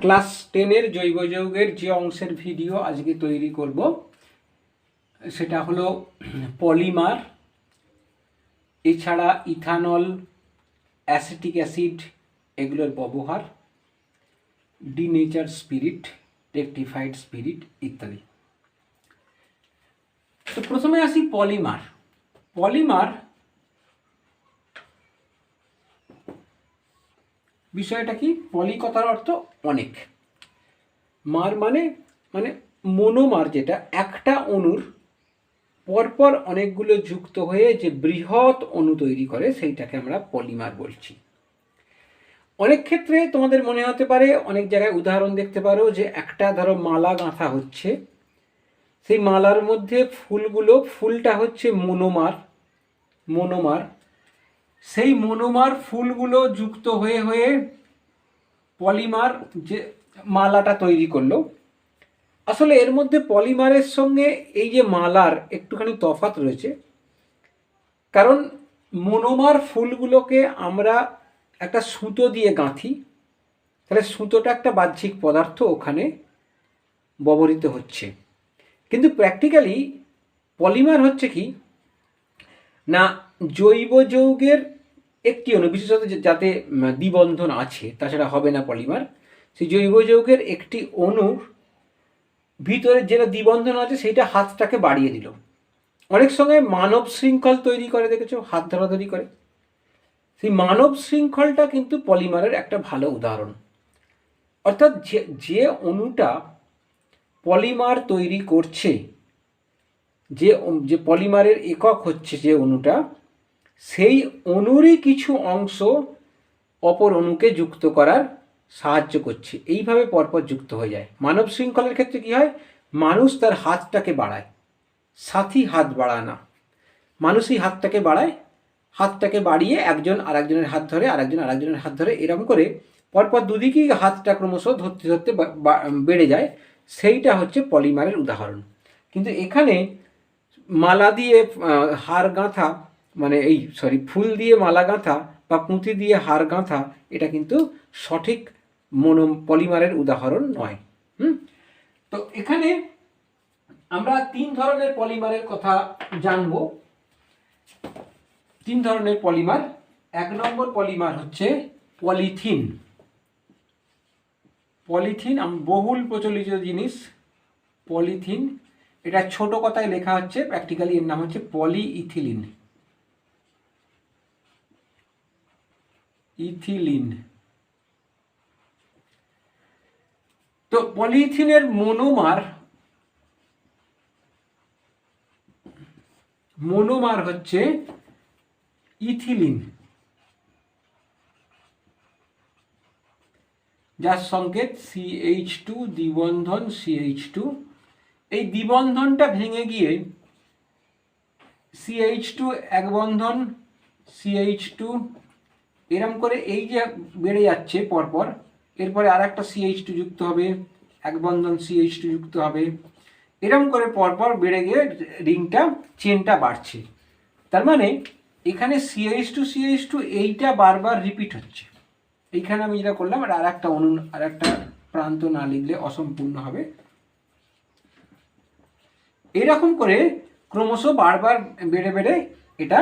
Class 10-এর জৈব যৌগের যে অংশের ভিডিও আজকে তৈরি করব সেটা হলো পলিমার, এছাড়া ইথানল, অ্যাসিটিক অ্যাসিড এগুলোর ব্যবহার, ডিনেচার স্পিরিট, রেকটিফাইড স্পিরিট ইত্যাদি। তো প্রথমে আসি পলিমার। পলিমার বিষয়টা কি? পলি কথার অর্থ অনেক, মার মানে মানে মনোমার, যেটা একটা অণুর পরপর অনেকগুলো যুক্ত হয়ে যে বৃহৎ অণু তৈরি করে সেইটাকে আমরা পলিমার বলছি। অনেক ক্ষেত্রে তোমাদের মনে হতে পারে, অনেক জায়গায় উদাহরণ দেখতে পারো যে একটা ধরো মালা গাঁথা হচ্ছে, সেই মালার মধ্যে ফুলটা হচ্ছে মনোমার, সেই মনোমার ফুলগুলো যুক্ত হয়ে হয়ে পলিমার যে মালাটা তৈরি করলো। আসলে এর মধ্যে পলিমারের সঙ্গে এই যে মালার একটুখানি তফাৎ রয়েছে, কারণ মনোমার ফুলগুলোকে আমরা একটা সুতো দিয়ে গাঁথি, তাহলে সুতোটা একটা বাহ্যিক পদার্থ ওখানে ব্যবহৃত হচ্ছে। কিন্তু প্র্যাকটিক্যালি পলিমার হচ্ছে কি না, জৈব যৌগের একটি অণু, বিশেষত যাতে দ্বিবন্ধন আছে, তাছাড়া হবে না পলিমার, সেই জৈব যৌগের একটি অণুর ভিতরে যেটা দ্বিবন্ধন আছে সেইটা হাতটাকে বাড়িয়ে দিল। অনেক সময় মানব শৃঙ্খল তৈরি করে, দেখেছো, হাত ধরাধরি করে। সেই মানব শৃঙ্খলটা কিন্তু পলিমারের একটা ভালো উদাহরণ। অর্থাৎ যে অণুটা পলিমার তৈরি করছে, যে পলিমারের একক হচ্ছে যে অণুটা, সেই অণুরই কিছু অংশ অপর অণুকে যুক্ত করার সাহায্য করছে, এইভাবে পরপর যুক্ত হয়ে যায়। মানব শৃঙ্খলের ক্ষেত্রে কি হয়, মানুষ তার হাতটাকে বাড়ায়, সাথী হাত বাড়ায় না, মানুষই হাতটাকে বাড়ায়, হাতটাকে বাড়িয়ে একজন আরেকজনের হাত ধরে, আরেকজন আরেকজনের হাত ধরে, এরকম করে পরপর দুদিকেই হাতটা ক্রমশ ধরতে ধরতে বেড়ে যায়। সেইটা হচ্ছে পলিমারের উদাহরণ। কিন্তু এখানে মালা দিয়ে হার গাঁথা, মানে ফুল দিয়ে মালা গাঁথা বা পুঁতি দিয়ে হার গাঁথা, এটা কিন্তু সঠিক পলিমারের উদাহরণ নয়। তো এখানে আমরা 3 ধরনের পলিমারের কথা জানব। 3 ধরনের পলিমার। 1 নম্বর পলিমার হচ্ছে পলিথিন। পলিথিন বহুল প্রচলিত জিনিস পলিথিন। এটা ছোট কথায় লেখা হচ্ছে, প্র্যাকটিক্যালি এর নাম হচ্ছে পলিইথিলিন। তো পলিথিনের মনোমার হচ্ছে ইথিলিন, যার সংকেত CH2, দ্বিবন্ধন CH2। এই দ্বিবন্ধনটা ভেঙে গিয়ে CH2 এক বন্ধন CH2, এরম করে এই যে বেড়ে যাচ্ছে পরপর, এরপরে আর একটা CH2 যুক্ত হবে, এক বন্ধন CH2 যুক্ত হবে, এরম করে পরপর বেড়ে গিয়ে রিংটা, চেনটা বাড়ছে। তার মানে এখানে CH2 এইটা বারবার রিপিট হচ্ছে। এইখানে আমি যেটা করলাম, আর একটা আর একটা প্রান্ত না লিখলে অসম্পূর্ণ হবে। এরকম করে ক্রমশ বারবার বেড়ে বেড়ে এটা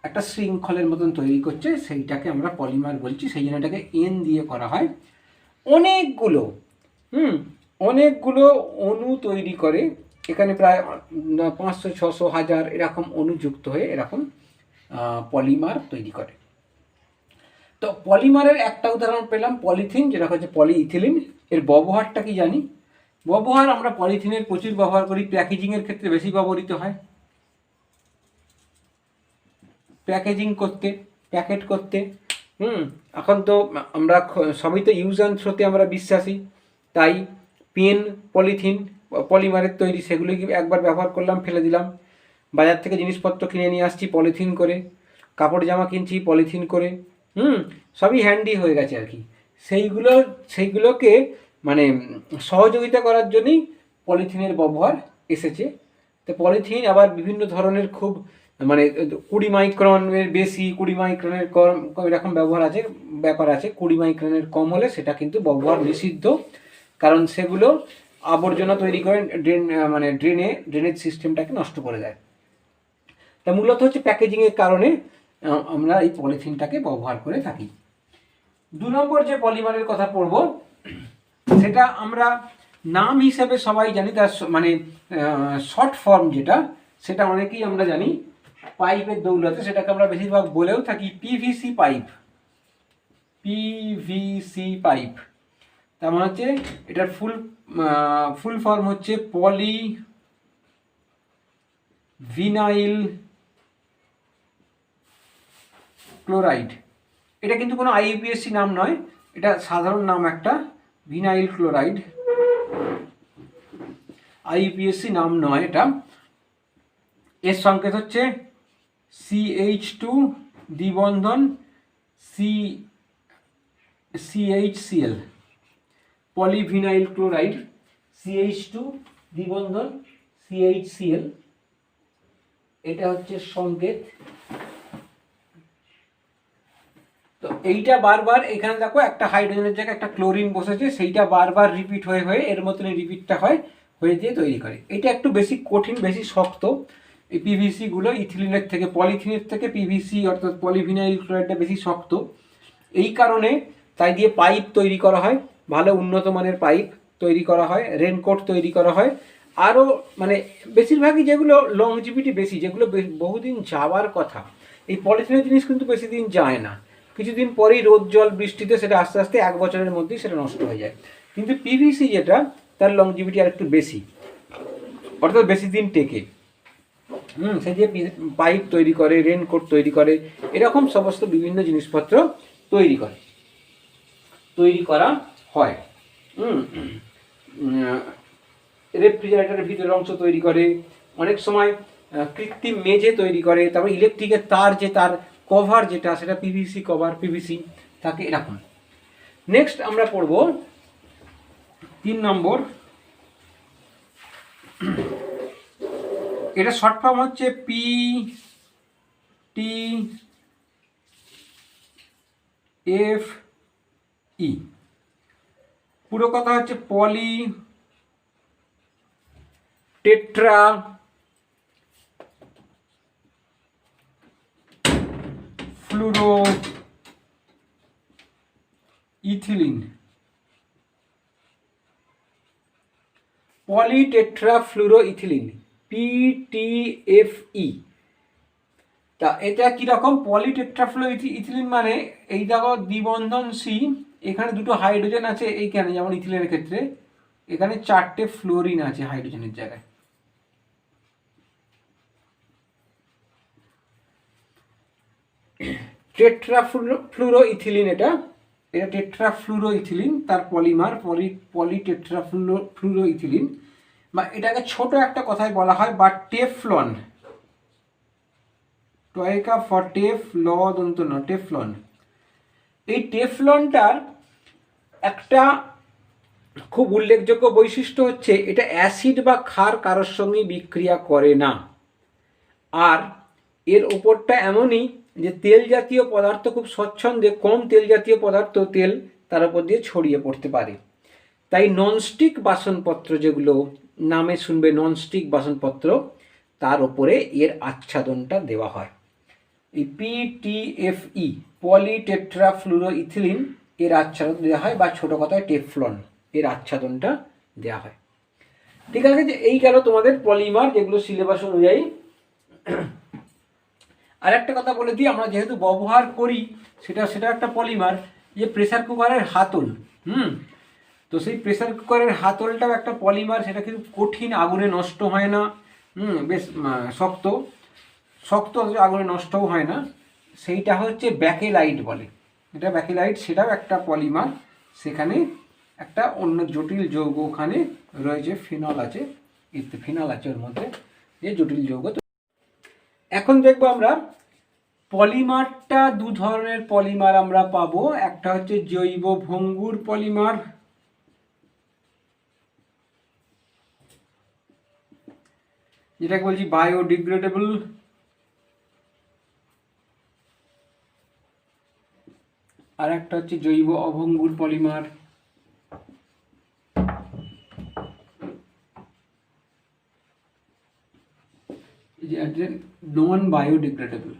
একটা শৃঙ্খলের মতন তৈরি করছে, সেইটাকে আমরা পলিমার বলছি। সেই জন্য এটাকে N দিয়ে করা হয়। অনেকগুলো অণু তৈরি করে, এখানে প্রায় 500, 600, 1000 এরকম অণু যুক্ত হয়ে এরকম পলিমার তৈরি করে। তো পলিমারের একটা উদাহরণ পেলাম পলিথিন, যেটা হচ্ছে পলিইথিলিন। এর ব্যবহারটা কি জানি? ব্যবহার, আমরা পলিথিনের প্রচুর ব্যবহার করি, প্যাকেজিংয়ের ক্ষেত্রে বেশি ব্যবহৃত হয়। প্যাকেজিং করতে, প্যাকেট করতে, এখন তো আমরা সবই তো ইউজ অ্যান্ড থ্রোতে আমরা বিশ্বাসী, তাই পেন, পলিথিন, পলিমারের তৈরি, সেগুলো একবার ব্যবহার করলাম, ফেলে দিলাম। বাজার থেকে জিনিসপত্র কিনে নিয়ে আসছি পলিথিন করে, কাপড় জামা কিনছি পলিথিন করে, সবই হ্যান্ডি হয়ে গেছে আর কি। সেইগুলোকে মানে সহযোগিতা করার জন্যই পলিথিনের ব্যবহার এসেছে। তো পলিথিন আবার বিভিন্ন ধরনের খুব মানে 20 মাইক্রনের বেশি, 20 মাইক্রনের কম এরকম ব্যাপার আছে। 20 মাইক্রনের কম হলে সেটা কিন্তু ব্যবহার নিষিদ্ধ, কারণ সেগুলো আবর্জনা তৈরি করে মানে ড্রেনেজ সিস্টেমটাকে নষ্ট করে দেয়। তা মূলত হচ্ছে প্যাকেজিংয়ের কারণে আমরা এই পলিথিনটাকে ব্যবহার করে থাকি। 2 নম্বর যে পলিমারের কথা পড়ব, সেটা আমরা নাম হিসেবে সবাই জানি, তার মানে শর্ট ফর্ম যেটা, সেটা অনেকেই আমরা জানি পাইপের দৌলতে, সেটাকে আমরা বেশিরভাগ বলেও থাকি পিভিসি পাইপ। পিভিসি পাইপ তার মানে হচ্ছে এটার ফুল ফর্ম হচ্ছে পলি ভিনাইল ক্লোরাইড। এটা কিন্তু কোনো আইইউপিএসসি নাম নয়, এটা সাধারণ নাম একটা, ভিনাইল ক্লোরাইড। আইইউপিএসসি নাম নয় এটা। এর সংকেত হচ্ছে CH2 দ্বিবন্ধন CHCl, polyvinyl chloride, CH2 দ্বিবন্ধন CHCl, এটা হচ্ছে সংকেত। তো এইটা বারবার এখানে দেখো একটা হাইড্রোজেনের জায়গায় একটা ক্লোরিন বসেছে, সেইটা বারবার রিপিট হয়ে এর মতনই রিপিটটা হয়ে দিয়ে তৈরি করে। এটা একটু বেশি কঠিন, বেশি শক্ত। এই পিভিসি গুলো ইথিলিনের থেকে, পলিথিনের থেকে পিভিসি অর্থাৎ পলিভিনাইল ক্লোরাইডটা বেশি শক্ত। এই কারণে তাই দিয়ে পাইপ তৈরি করা হয়, ভালো উন্নত মানের পাইপ তৈরি করা হয়, রেনকোট তৈরি করা হয়। আরও মানে বেশিরভাগই যেগুলো লংজিভিটি বেশি, যেগুলো বহুদিন যাওয়ার কথা, এই পলিথিনের জিনিস কিন্তু বেশি দিন যায় না, কিছুদিন পরেই রোদ জল বৃষ্টিতে সেটা আস্তে আস্তে 1 বছরের মধ্যেই সেটা নষ্ট হয়ে যায়। কিন্তু পিভিসি যেটা, তার লংজিভিটি আর একটু বেশি, অর্থাৎ বেশি দিন টেকে। সে যে পাইপ তৈরি করে, রেনকোট তৈরি করে, এরকম সমস্ত বিভিন্ন জিনিসপত্র তৈরি করা হয়। রেফ্রিজারেটরের ভিতরের অংশ তৈরি করে, অনেক সময় কৃত্রিম মেঝে তৈরি করে, তারপর ইলেকট্রিকের তার, যে তার কভার যেটা, সেটা পিভিসি কভার, পিভিসি থাকে এরকম। নেক্সট আমরা পড়ব 3 নম্বর। এটা শর্ট ফর্ম হচ্ছে PTFE। পুরো কথা হচ্ছে পলি tetra fluoro ethylene. Polytetrafluoroethylene, PTFE। তা এটা কীরকম? পলিটেট্রাফ্লুরোইথিলিন মানে এই দেখো দ্বিবন্ধন C, এখানে 2টো হাইড্রোজেন আছে এইখানে, যেমন ইথিলিনের ক্ষেত্রে এখানে 4টে ফ্লোরিন আছে হাইড্রোজেনের জায়গায়। টেট্রাফ্লুরোইথিলিন, এটা টেট্রাফ্লুরোইথিলিন, তার পলিমার পলিটেট্রাফ্লুরোইথিলিন, বা এটাকে ছোট একটা কথায় বলা হয় বা টেফলন, টয়কা ফর টেফ, ল দন্ত ন, টেফলন। এই টেফলনটার একটা খুব উল্লেখযোগ্য বৈশিষ্ট্য হচ্ছে এটা অ্যাসিড বা ক্ষার কারোর সঙ্গে বিক্রিয়া করে না, আর এর ওপরটা এমনই যে তেল জাতীয় পদার্থ খুব স্বচ্ছন্দে, কম তেল জাতীয় পদার্থ, তেল তার উপর দিয়ে ছড়িয়ে পড়তে পারে। তাই ননস্টিক বাসনপত্র, যেগুলো নামে শুনবে ননস্টিক বাসনপত্র, তার উপরে এর আচ্ছাদনটা দেওয়া হয়। এই PTFE, পলিটেট্রাফ্লুরোইথিলিন, এর আচ্ছাদন দেওয়া হয়, বা ছোট কথায় টেফলন, এর আচ্ছাদনটা দেওয়া হয়। ঠিক আছে, যে এই গেল তোমাদের পলিমার, যেগুলো সিলেবাস অনুযায়ী। আর একটা কথা বলে দিই, আমরা যেহেতু ব্যবহার করি সেটা একটা পলিমার, যে প্রেসার কুকারের হাতল, তো সেই প্রেসার কুকারের হাতলটাও একটা পলিমার, সেটা কিন্তু কঠিন, আগুনে নষ্ট হয় না, বেশ শক্ত আগুনে নষ্টও হয় না, সেইটা হচ্ছে ব্যাকেলাইট বলে। এটা ব্যাকেলাইট, সেটাও একটা পলিমার। সেখানে একটা অন্য জটিল যৌগ ওখানে রয়েছে, ফিনল আছে ওর মধ্যে, যে জটিল যৌগ। এখন দেখবো আমরা পলিমারটা, 2 ধরনের পলিমার আমরা পাবো। একটা হচ্ছে জৈব ভঙ্গুর পলিমার, যেটাকে বলছি বায়োডিগ্রেডেবল আর একটা হচ্ছে জৈব অভঙ্গুর পলিমার। Non biodegradable.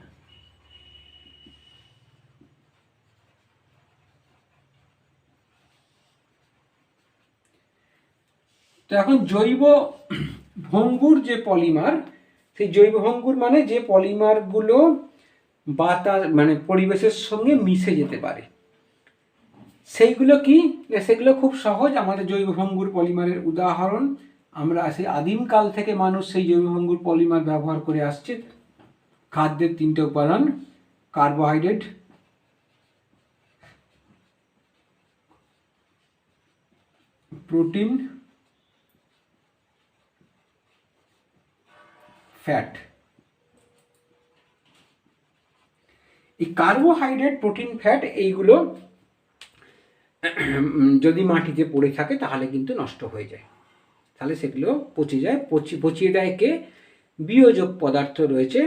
তো এখন জৈব ভঙ্গুর যে পলিমার, সেই জৈব ভঙ্গুর মানে যে পলিমারগুলো বাতাস মানে পরিবেশের সঙ্গে মিশে যেতে পারে, সেইগুলো কি? সেগুলো খুব সহজ। আমাদের জৈব ভঙ্গুর পলিমারের উদাহরণ, আমরা সেই আদিমকাল থেকে মানুষ সেই জৈব ভঙ্গুর পলিমার ব্যবহার করে আসছে। খাদ্যের তিনটে উপাদান, কার্বোহাইড্রেট, প্রোটিন, ফ্যাট। এই কার্বোহাইড্রেট, প্রোটিন, ফ্যাট এইগুলো যদি মাটিতে পড়ে থাকে তাহলে কিন্তু নষ্ট হয়ে যায়, তাহলে সেগুলো পচে যায়। পচিয়ে দেয় কে? বিয়োজক পদার্থ রয়েছে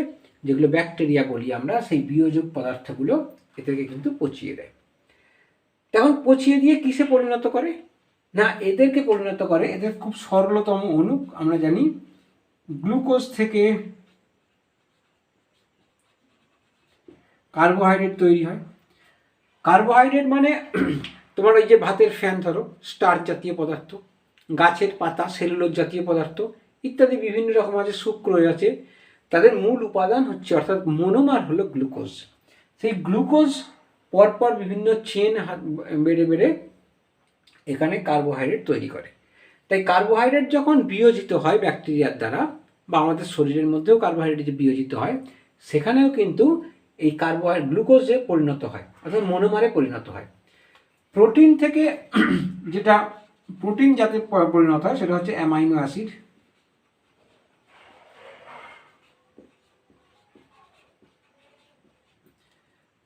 যেগুলো ব্যাকটেরিয়া বলি আমরা, সেই বিয়োজক পদার্থগুলো এদেরকে কিন্তু পচিয়ে দেয়। তখন পচিয়ে দিয়ে কিসে পরিণত করে? না, এদেরকে পরিণত করে, এদের খুব সরলতম অণু আমরা জানি, গ্লুকোজ থেকে কার্বোহাইড্রেট তৈরি হয়। কার্বোহাইড্রেট মানে তোমার ওই যে ভাতের ফ্যান ধরো, স্টার্চ জাতীয় পদার্থ, গাছের পাতা সেলুলোজ জাতীয় পদার্থ ইত্যাদি বিভিন্ন রকম আছে, সুক্রোজ আছে, তাদের মূল উপাদান হচ্ছে অর্থাৎ মনোমার হলো গ্লুকোজ। সেই গ্লুকোজ পরপর বিভিন্ন চেন বেড়ে বেড়ে এখানে কার্বোহাইড্রেট তৈরি করে। তাই কার্বোহাইড্রেট যখন বিয়োজিত হয় ব্যাকটেরিয়ার দ্বারা, বা আমাদের শরীরের মধ্যেও কার্বোহাইড্রেট যে বিয়োজিত হয়, সেখানেও কিন্তু এই কার্বোহাইড্রেট গ্লুকোজে পরিণত হয়, অর্থাৎ মনোমারে পরিণত হয়। প্রোটিন থেকে যেটা প্রোটিন যাতে পরিণত হয় সেটা হচ্ছে অ্যামাইনো অ্যাসিড,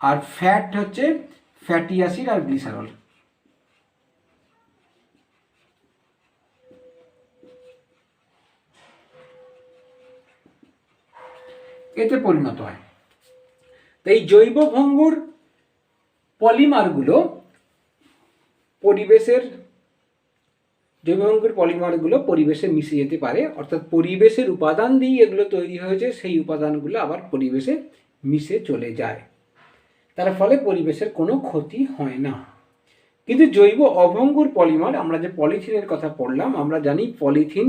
আর ফ্যাট হচ্ছে ফ্যাটি অ্যাসিড আর গ্লিসারল। এতে পরিণত হয়। তো এই জৈব ভঙ্গুর পলিমারগুলো পরিবেশে মিশে যেতে পারে, অর্থাৎ পরিবেশের উপাদান দিয়ে এগুলো তৈরি হয়েছে, সেই উপাদানগুলো আবার পরিবেশে মিশে চলে যায়, তার ফলে পরিবেশের কোনো ক্ষতি হয় না। কিন্তু জৈব অভঙ্গুর পলিমার, আমরা যে পলিথিনের কথা পড়লাম, আমরা জানি পলিথিন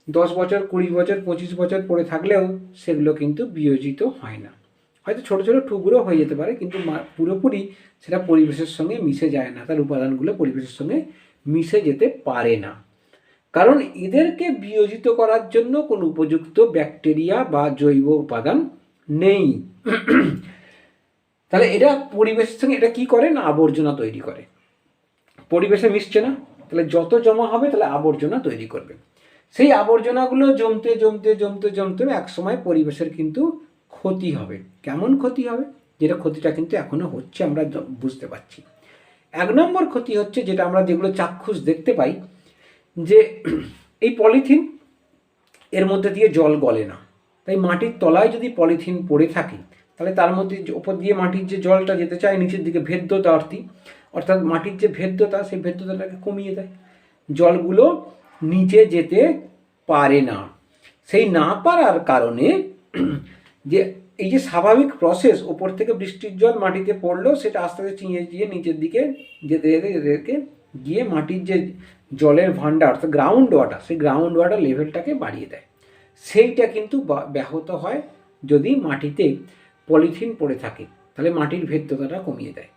10 বছর 20 বছর 25 বছর পরে থাকলেও সেগুলো কিন্তু বিয়োজিত হয় না। হয়তো ছোট ছোট টুকরো হয়ে যেতে পারে, কিন্তু পুরোপুরি সেটা পরিবেশের সঙ্গে মিশে যায় না, তার উপাদানগুলো পরিবেশের সঙ্গে মিশে যেতে পারে না, কারণ এদেরকে বিয়োজিত করার জন্য কোনো উপযুক্ত ব্যাকটেরিয়া বা জৈব উপাদান নেই। তাহলে এটা পরিবেশের সঙ্গে এটা কি করে না, আবর্জনা তৈরি করে। পরিবেশে মিশছে না, তাহলে যত জমা হবে তাহলে আবর্জনা তৈরি করবে। সেই আবর্জনাগুলো জমতে জমতে জমতে জমতে একসময় পরিবেশের কিন্তু ক্ষতি হবে। কেমন ক্ষতি হবে? যেটা ক্ষতিটা কিন্তু এখনো হচ্ছে, আমরা বুঝতে পারছি। 1 নম্বর ক্ষতি হচ্ছে যেটা আমরা যেগুলো চাক্ষুষ দেখতে পাই, যে এই পলিথিন এর মধ্যে দিয়ে জল গলে না, তাই মাটির তলায় যদি পলিথিন পড়ে থাকে তাহলে তার মধ্যে ওপর দিয়ে মাটির যে জলটা যেতে চায় নিচের দিকে ভেদ্যতা অর্থাৎ মাটির যে ভেদ্যতা, সেই ভেদ্যতাটাকে কমিয়ে দেয়, জলগুলো নিচে যেতে পারে না। সেই না পারার কারণে যে এই যে স্বাভাবিক প্রসেস, ওপর থেকে বৃষ্টির জল মাটিতে পড়লো, সেটা আস্তে আস্তে চিঁয়ে চিয়ে নিচের দিকে যেতে যেতে যেতে গিয়ে মাটির যে জলের ভান্ডার অর্থাৎ গ্রাউন্ড ওয়াটার, সেই গ্রাউন্ড ওয়াটার লেভেলটাকে বাড়িয়ে দেয়। সেইটা কিন্তু ব্যাহত হয় যদি মাটিতে পলিথিন পড়ে থাকে, তাহলে মাটির ভেদ্যতাটা কমিয়ে দেয়।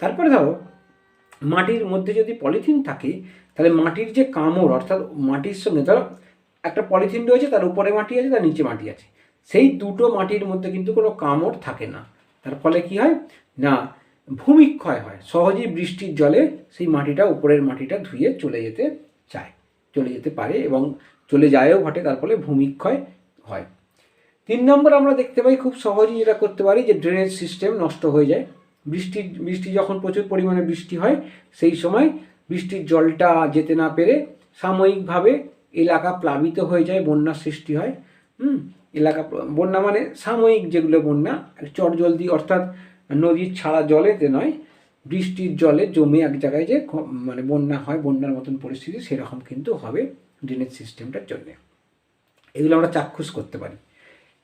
তারপরে ধরো মাটির মধ্যে যদি পলিথিন থাকে, তাহলে মাটির যে কামড়, অর্থাৎ মাটির সঙ্গে ধরো একটা পলিথিন রয়েছে, তার উপরে মাটি আছে, তার নিচে মাটি আছে, সেই দুটো মাটির মধ্যে কিন্তু কোনো কামড় থাকে না। তার ফলে কি হয় না, ভূমিক্ষয় হয়, সহজেই বৃষ্টির জলে সেই মাটিটা, উপরের মাটিটা ধুয়ে চলে যেতে পারে এবং চলে যায়ও ঘটে, তার ফলে ভূমিক্ষয় হয়। 3 নম্বর আমরা দেখতে পাই খুব সহজেই যেটা করতে পারি, যে ড্রেনেজ সিস্টেম নষ্ট হয়ে যায়। বৃষ্টি যখন প্রচুর পরিমাণে বৃষ্টি হয়, সেই সময় বৃষ্টির জলটা যেতে না পেরে সাময়িকভাবে এলাকা প্লাবিত হয়ে যায়, বন্যার সৃষ্টি হয়। বন্যা মানে সাময়িক যেগুলো বন্যা, চটজলদি অর্থাৎ নদীর ছাড়া জলেতে নয়, বৃষ্টির জলে জমে এক জায়গায় যে মানে বন্যা হয়, বন্যার মতন পরিস্থিতি সেরকম কিন্তু হবে ড্রেনেজ সিস্টেমটার জন্য। এগুলো আমরা চাক্ষুষ করতে পারি।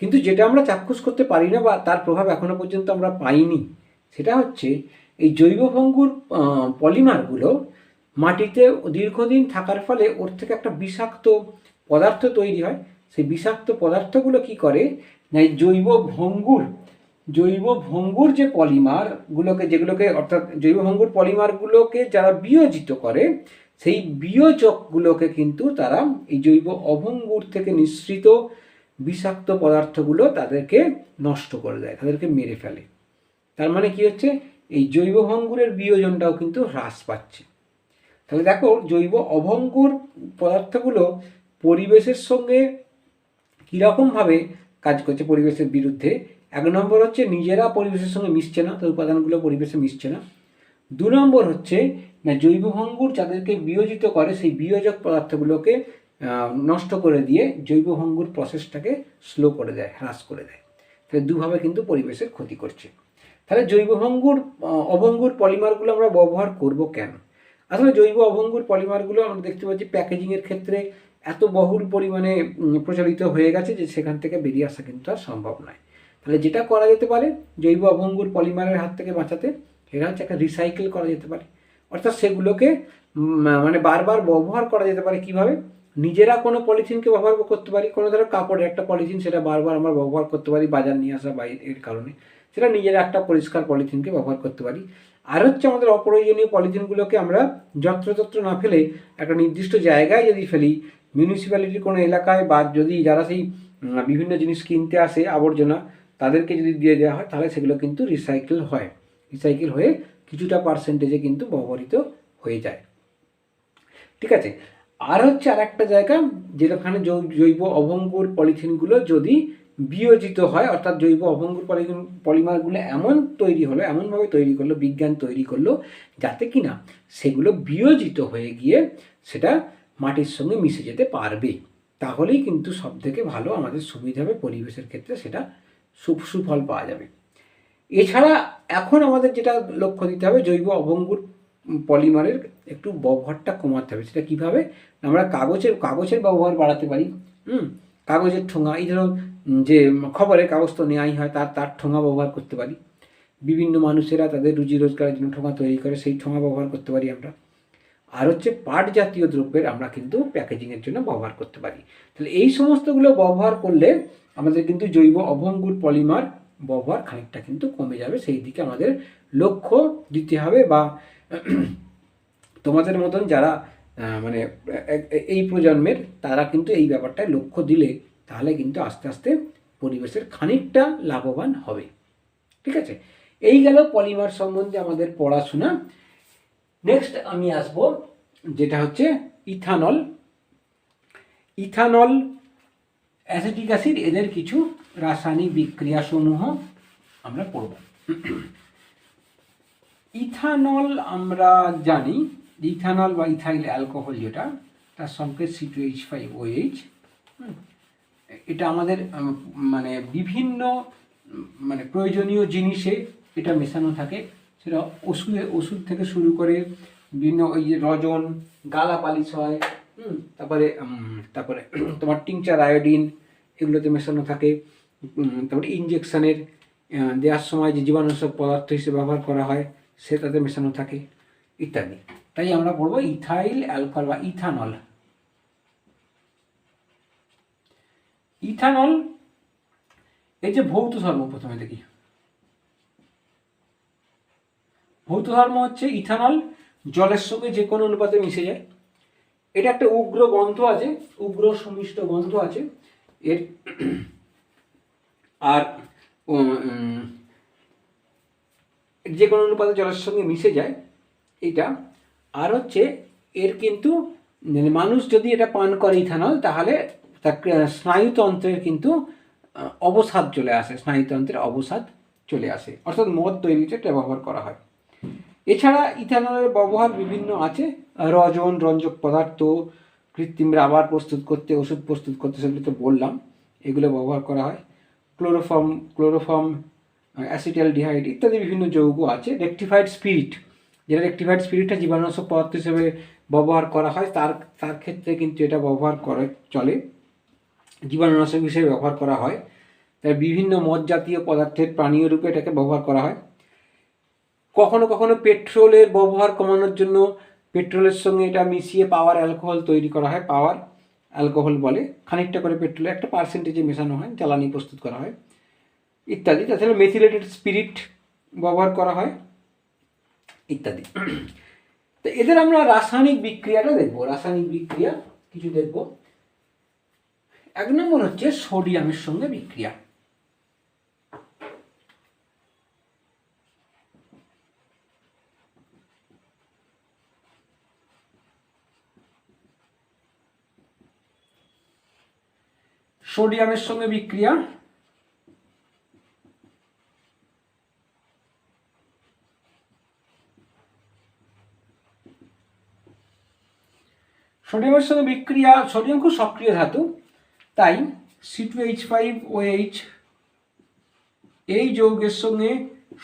কিন্তু যেটা আমরা চাক্ষুষ করতে পারি না বা তার প্রভাব এখনো পর্যন্ত আমরা পাইনি, সেটা হচ্ছে এই জৈব ভঙ্গুর পলিমারগুলো মাটিতে দীর্ঘদিন থাকার ফলে ওর থেকে একটা বিষাক্ত পদার্থ তৈরি হয়। সেই বিষাক্ত পদার্থগুলো কি করে না, এই জৈব ভঙ্গুর যে পলিমারগুলোকে, যেগুলোকে অর্থাৎ জৈব ভঙ্গুর পলিমারগুলোকে যারা বিয়োজিত করে, সেই বিয়োজকগুলোকে কিন্তু তারা এই জৈব অভঙ্গুর থেকে নিঃসৃত বিষাক্ত পদার্থগুলো তাদেরকে নষ্ট করে দেয়, তাদেরকে মেরে ফেলে। তার মানে কি হচ্ছে, এই জৈব ভঙ্গুরের বিয়োজনটাও কিন্তু হ্রাস পাচ্ছে। তাহলে দেখো, জৈব অভঙ্গুর পদার্থগুলো পরিবেশের সঙ্গে কীরকমভাবে কাজ করছে পরিবেশের বিরুদ্ধে। 1 নম্বর হচ্ছে নিজেরা পরিবেশের সঙ্গে মিশছে না, তার উপাদানগুলো পরিবেশে মিশছে না। 2 নম্বর হচ্ছে না, জৈব ভঙ্গুর যাদেরকে বিয়োজিত করে সেই বিয়োজক পদার্থগুলোকে নষ্ট করে দিয়ে জৈব ভঙ্গুর প্রসেসটাকে স্লো করে দেয়, হ্রাস করে দেয়। তাহলে দুভাবে কিন্তু পরিবেশের ক্ষতি করছে। তাহলে জৈব অভঙ্গুর পলিমারগুলো আমরা ব্যবহার করব কেন? আসলে জৈব অভঙ্গুর পলিমারগুলো আমরা দেখতে পাচ্ছি প্যাকেজিংয়ের ক্ষেত্রে এত বহুল পরিমাণে প্রচলিত হয়ে গেছে যে সেখান থেকে বেরিয়ে আসা কিন্তু আর সম্ভব নয়। তাহলে যেটা করা যেতে পারে জৈব অভঙ্গুর পলিমারের হাত থেকে বাঁচাতে, সেটা হচ্ছে একটা রিসাইকেল করা যেতে পারে। অর্থাৎ সেগুলোকে মানে বারবার ব্যবহার করা যেতে পারে। কিভাবে? নিজেরা কোনো পলিথিনকে ব্যবহার করতে পারি, কোনো ধরো কাপড়ের একটা পলিথিন, সেটা বারবার আমরা ব্যবহার করতে পারি বাজার নিয়ে আসা বাইরের কারণে, সেটা নিজেরা একটা পরিষ্কার পলিথিনকে ব্যবহার করতে পারি। আর হচ্ছে আমাদের অপ্রয়োজনীয় পলিথিনগুলোকে আমরা যত্রতত্র না ফেলে একটা নির্দিষ্ট জায়গায় যদি ফেলি, মিউনিসিপ্যালিটির কোনো এলাকায়, বা যদি যারা সেই বিভিন্ন জিনিস কিনতে আসে আবর্জনা, তাদেরকে যদি দিয়ে দেওয়া হয়, তাহলে সেগুলো কিন্তু রিসাইকেল হয়ে কিছুটা পার্সেন্টেজে কিন্তু ব্যবহৃত হয়ে যায়। ঠিক আছে। আর হচ্ছে আর একটা জায়গা যেখানে জৈব অভঙ্গুর পলিথিনগুলো যদি বিয়োজিত হয়, অর্থাৎ জৈব অভঙ্গুর পলিমারগুলো এমনভাবে তৈরি করলো, বিজ্ঞান তৈরি করলো যাতে কিনা সেগুলো বিয়োজিত হয়ে গিয়ে সেটা মাটির সঙ্গে মিশে যেতে পারবে। তাহলেই কিন্তু সব থেকে ভালো আমাদের সুবিধা হবে, পরিবেশের ক্ষেত্রে সেটা সুফল পাওয়া যাবে। এছাড়া এখন আমাদের যেটা লক্ষ্য দিতে হবে, জৈব অভঙ্গুর পলিমারের একটু ব্যবহারটা কমাতে হবে। সেটা কীভাবে? আমরা কাগজের ব্যবহার বাড়াতে পারি। কাগজের ঠোঙা, এই ধরো যে খবরের কাগজ তো নেওয়াই হয়, তার ঠোঙা ব্যবহার করতে পারি। বিভিন্ন মানুষেরা তাদের রুজি রোজগারের জন্য ঠোঙা তৈরি করে, সেই ঠোঙা ব্যবহার করতে পারি আমরা। আর হচ্ছে পাট জাতীয় দ্রব্যের আমরা কিন্তু প্যাকেজিংয়ের জন্য ব্যবহার করতে পারি। তাহলে এই সমস্তগুলো ব্যবহার করলে আমাদের কিন্তু জৈব অভঙ্গুর পলিমার ব্যবহার খানিকটা কিন্তু কমে যাবে। সেই দিকে আমাদের লক্ষ্য দিতে হবে। বা তোমাদের মতন যারা মানে এই প্রজন্মের, তারা কিন্তু এই ব্যাপারটায় লক্ষ্য দিলে তাহলে কিন্তু আস্তে আস্তে পরিবেশের খানিকটা লাভবান হবে। ঠিক আছে, এই গেল পলিমার সম্বন্ধে আমাদের পড়াশোনা। নেক্সট আমি আসবো যেটা হচ্ছে ইথানল, অ্যাসিটিক অ্যাসিড, এদের কিছু রাসায়নিক বিক্রিয়াসমূহ আমরা পড়ব। ইথানল আমরা জানি, ইথানল বা ইথাইল অ্যালকোহল যেটা, তার সঙ্গে C2H5OH, এটা আমাদের মানে বিভিন্ন মানে প্রয়োজনীয় জিনিসে এটা মেশানো থাকে। সেটা ওষুধ থেকে শুরু করে বিভিন্ন ওই যে রজন, গালা পালিশ হয়, তারপরে তোমার টিংচার আয়োডিন, এগুলোতে মেশানো থাকে। তারপরে ইঞ্জেকশানের দেওয়ার সময় যে জীবাণুনাশক পদার্থ হিসেবে ব্যবহার করা হয় সেটাতে মেশানো থাকে ইত্যাদি। তাই আমরা বলবো ইথাইল অ্যালকোহল বা ইথানল। এই যে ভৌত ধর্ম, প্রথমে দেখি ভৌত ধর্ম হচ্ছে ইথানল জলের সঙ্গে যে কোনো অনুপাতে মিশে যায়। এটা একটা উগ্র গন্ধ আছে, উগ্র সুমিষ্ট গন্ধ আছে এর। আর যে কোনো অনুপাতে জলের সঙ্গে মিশে যায় এটা। আর হচ্ছে এর কিন্তু মানুষ যদি এটা পান করে ইথানল, তাহলে তার স্নায়ুতন্ত্রের কিন্তু অবসাদ চলে আসে, অর্থাৎ মদ তৈরিতে এটা ব্যবহার করা হয়। এছাড়া ইথানলের ব্যবহার বিভিন্ন আছে, রঞ্জক পদার্থ, কৃত্রিম রাবার প্রস্তুত করতে, ওষুধ প্রস্তুত করতে, সেগুলো তো বললাম, এগুলো ব্যবহার করা হয়। ক্লোরোফর্ম, অ্যাসিটালডিহাইড ইত্যাদি বিভিন্ন যৌগ আছে। রেকটিফাইড স্পিরিট, যেটা রেক্টিফাইড স্পিরিটটা জীবাণুনাশক পদার্থ হিসেবে ব্যবহার করা হয়, তার তার ক্ষেত্রে কিন্তু এটা ব্যবহার করে চলে, জীবাণুনাশক হিসেবে ব্যবহার করা হয়। তাই বিভিন্ন মদ জাতীয় পদার্থের পানীয় রূপে এটাকে ব্যবহার করা হয়। কখনো কখনো পেট্রোলের ব্যবহার কমানোর জন্য পেট্রোলের সঙ্গে এটা মিশিয়ে পাওয়ার অ্যালকোহল তৈরি করা হয়, পাওয়ার অ্যালকোহল বলে, খানিকটা করে পেট্রোলে একটা পার্সেন্টেজে মেশানো হয়, জ্বালানি প্রস্তুত করা হয় ইত্যাদি। তাছাড়া মেথিলেটেড স্পিরিট ব্যবহার করা হয় ইত্যাদি। তো এদের আমরা রাসায়নিক বিক্রিয়াটা দেখবো, রাসায়নিক বিক্রিয়া কিছু দেখবো। 1 নম্বর হচ্ছে সোডিয়ামের সঙ্গে বিক্রিয়া। সোডিয়ামের সঙ্গে বিক্রিয়া, সোডিয়ামের সঙ্গে বিক্রিয়া, সোডিয়াম খুব সক্রিয় ধাতু, তাই C2H5OH এই যৌগের সঙ্গে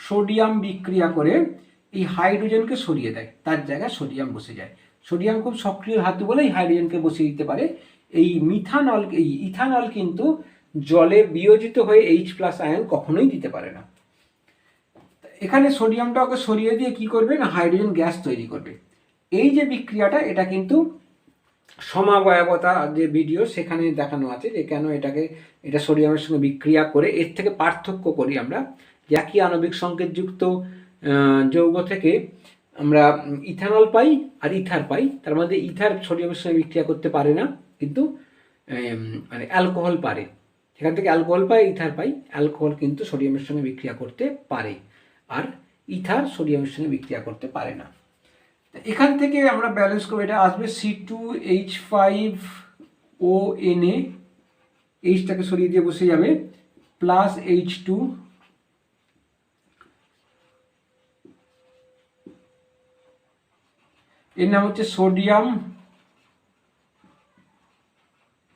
সোডিয়াম বিক্রিয়া করে এই হাইড্রোজেনকে সরিয়ে দেয়, তার জায়গায় সোডিয়াম বসে যায়। সোডিয়াম খুব সক্রিয় ধাতু বলে এই হাইড্রোজেনকে বসিয়ে দিতে পারে। এই ইথানল কিন্তু জলে বিয়োজিত হয়ে H+ আয়ন কখনোই দিতে পারে না। এখানে সোডিয়ামটাকে সরিয়ে দিয়ে কি করবে না, হাইড্রোজেন গ্যাস তৈরি করবে। এই যে বিক্রিয়াটা, এটা কিন্তু সমাবয়বতা যে ভিডিও সেখানে দেখানো আছে যে কেন এটা সোডিয়ামের সঙ্গে বিক্রিয়া করে। এর থেকে পার্থক্য করি আমরা, যে একই আণবিক সংকেতযুক্ত যৌগ থেকে আমরা ইথানল পাই আর ইথার পাই। তার মধ্যে ইথার সোডিয়ামের সঙ্গে বিক্রিয়া করতে পারে না, কিন্তু মানে অ্যালকোহল পারে। সেখান থেকে অ্যালকোহল পাই, ইথার পাই, অ্যালকোহল কিন্তু সোডিয়ামের সঙ্গে বিক্রিয়া করতে পারে, আর ইথার সোডিয়ামের সঙ্গে বিক্রিয়া করতে পারে না। এখান থেকে আমরা ব্যালেন্স করবো, এটা আসবে C2H5ONA, এইচটাকে সরিয়ে দিয়ে বসে যাবে প্লাস H2, এর নাম হচ্ছে সোডিয়াম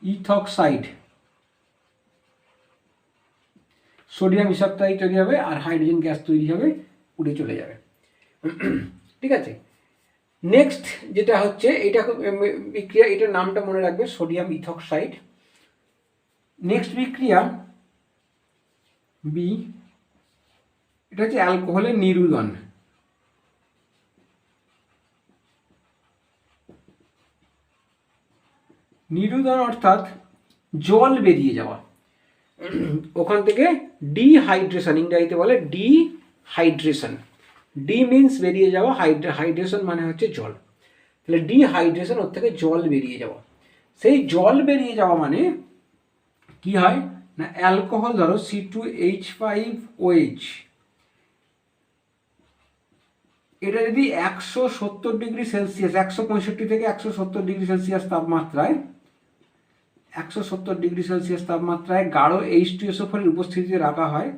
ইথক্সাইড। সোডিয়াম ইথক্সাইড তৈরি হবে আর হাইড্রোজেন গ্যাস তৈরি হবে, উড়ে চলে যাবে। ঠিক আছে, নেক্সট যেটা হচ্ছে এটা বিক্রিয়া, এটার নামটা মনে রাখবে, সোডিয়াম ইথক্সাইড। নেক্সট বিক্রিয়া বি, এটা হচ্ছে অ্যালকোহলের নিরুদন। নিরুদন অর্থাৎ জল বেরিয়ে যাওয়া, ওখান থেকে ডিহাইড্রেশন, ইংরেজিতে বলে ডিহাইড্রেশন। ডি মিনস বেরিয়ে যাওয়া, হাইড্রেশন মানে হচ্ছে জল, তাহলে ডিহাইড্রেশন, ওর থেকে জল বেরিয়ে যাওয়া। সেই জল বেরিয়ে যাওয়া মানে কি হয় না, অ্যালকোহল ধরো C2H5OH, এটা যদি 170 ডিগ্রি সেলসিয়াস, 165 থেকে 170 ডিগ্রি সেলসিয়াস তাপমাত্রায়, 170 ডিগ্রি সেলসিয়াস তাপমাত্রায় গাঢ় H2SO4 এর উপস্থিতিতে রাখা হয়,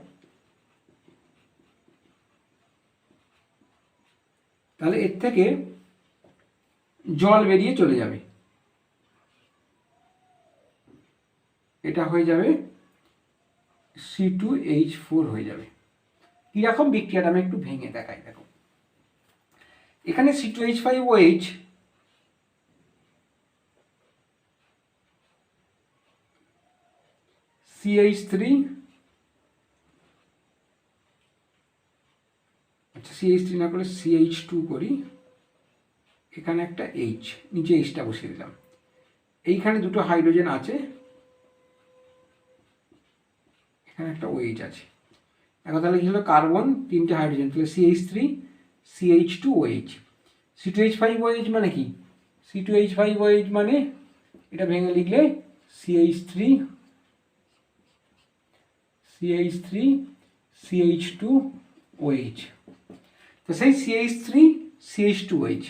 তাহলে এর থেকে জল বেরিয়ে চলে যাবে, এটা হয়ে যাবে C2H4 হয়ে যাবে। কিরকম বিক্রিয়াটা আমি একটু ভেঙে দেখাই। দেখো এখানে C2H5OH CH3, আচ্ছা CH3 না করে CH2 করি, এখানে একটা H, নিচে Hটা বসিয়ে দিলাম, এইখানে দুটো হাইড্রোজেন আছে, এখানে একটা OH আছে। এখন তাহলে কি হলো, কার্বন 3টে হাইড্রোজেন, তাহলে CH3 CH2OH। C2H5OH মানে কি, C2H5OH মানে এটা ভেঙে লিখলে CH3 CH2OH, তো সেই CH3 CH2OH।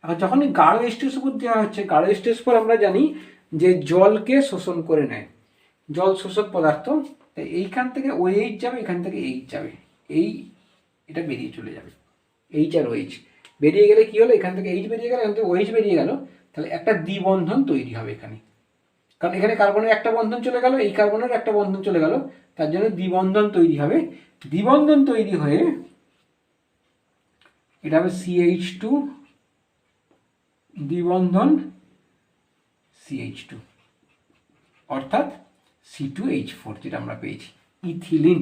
এখন যখন গাঢ় H2SO4 দেওয়া হচ্ছে, গাঢ় H2SO4 আমরা জানি যে জলকে শোষণ করে নেয়, জল শোষক পদার্থ, তাই এইখান থেকে OH যাবে, এখান থেকে H যাবে, এটা বেরিয়ে চলে যাবে, H আর OH বেরিয়ে গেলে কি হলো, এখান থেকে H বেরিয়ে গেল, এখান থেকে OH বেরিয়ে গেল, তাহলে একটা দ্বিবন্ধন তৈরি হবে এখানে, কারণ এখানে কার্বনের একটা বন্ধন চলে গেল, এই কার্বনের একটা বন্ধন চলে গেল, তার জন্য দ্বিবন্ধন তৈরি হবে। দ্বিবন্ধন তৈরি হয়ে এটা হবে CH2 দ্বিবন্ধন CH2, অর্থাৎ C2H4 যেটা আমরা পেয়েছি ইথিলিন।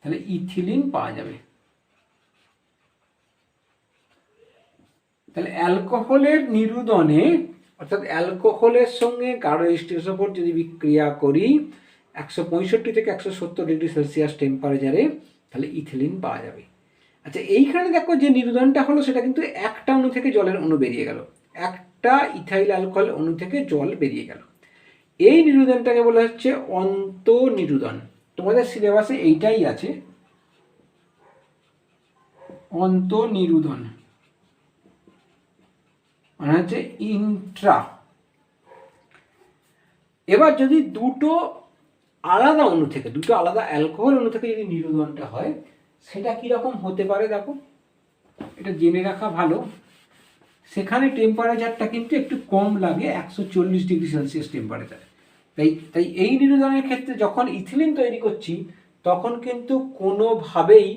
তাহলে ইথিলিন পাওয়া যাবে। তাহলে অ্যালকোহলের নিরুদনে, অর্থাৎ অ্যালকোহলের সঙ্গে গাঢ় H2SO4 যদি বিক্রিয়া করি 165 থেকে 170 ডিগ্রি সেলসিয়াস টেম্পারেচারে, তাহলে ইথিলিন পাওয়া যাবে। আচ্ছা, এইখানে দেখো যে নিরুদনটা হলো সেটা কিন্তু একটা অণু থেকে জলের অণু বেরিয়ে গেল, একটা ইথাইল অ্যালকোহল অণু থেকে জল বেরিয়ে গেল। এই নিরুদনটাকে বলা হচ্ছে অন্তঃনিরুদন। তোমাদের সিলেবাসে এইটাই আছে, অন্তঃনিরুদন মানে হচ্ছে ইন্ট্রা। এবার যদি দুটো আলাদা অণু থেকে, দুটো আলাদা অ্যালকোহল অণু থেকে যদি নিরুদনটা হয়, সেটা কীরকম হতে পারে দেখো, এটা জেনে রাখা ভালো। সেখানে টেম্পারেচারটা কিন্তু একটু কম লাগে, 140 ডিগ্রি সেলসিয়াস টেম্পারেচার। তাই এই নিরুদনের ক্ষেত্রে যখন ইথিলিন তৈরি করছি তখন কিন্তু কোনোভাবেই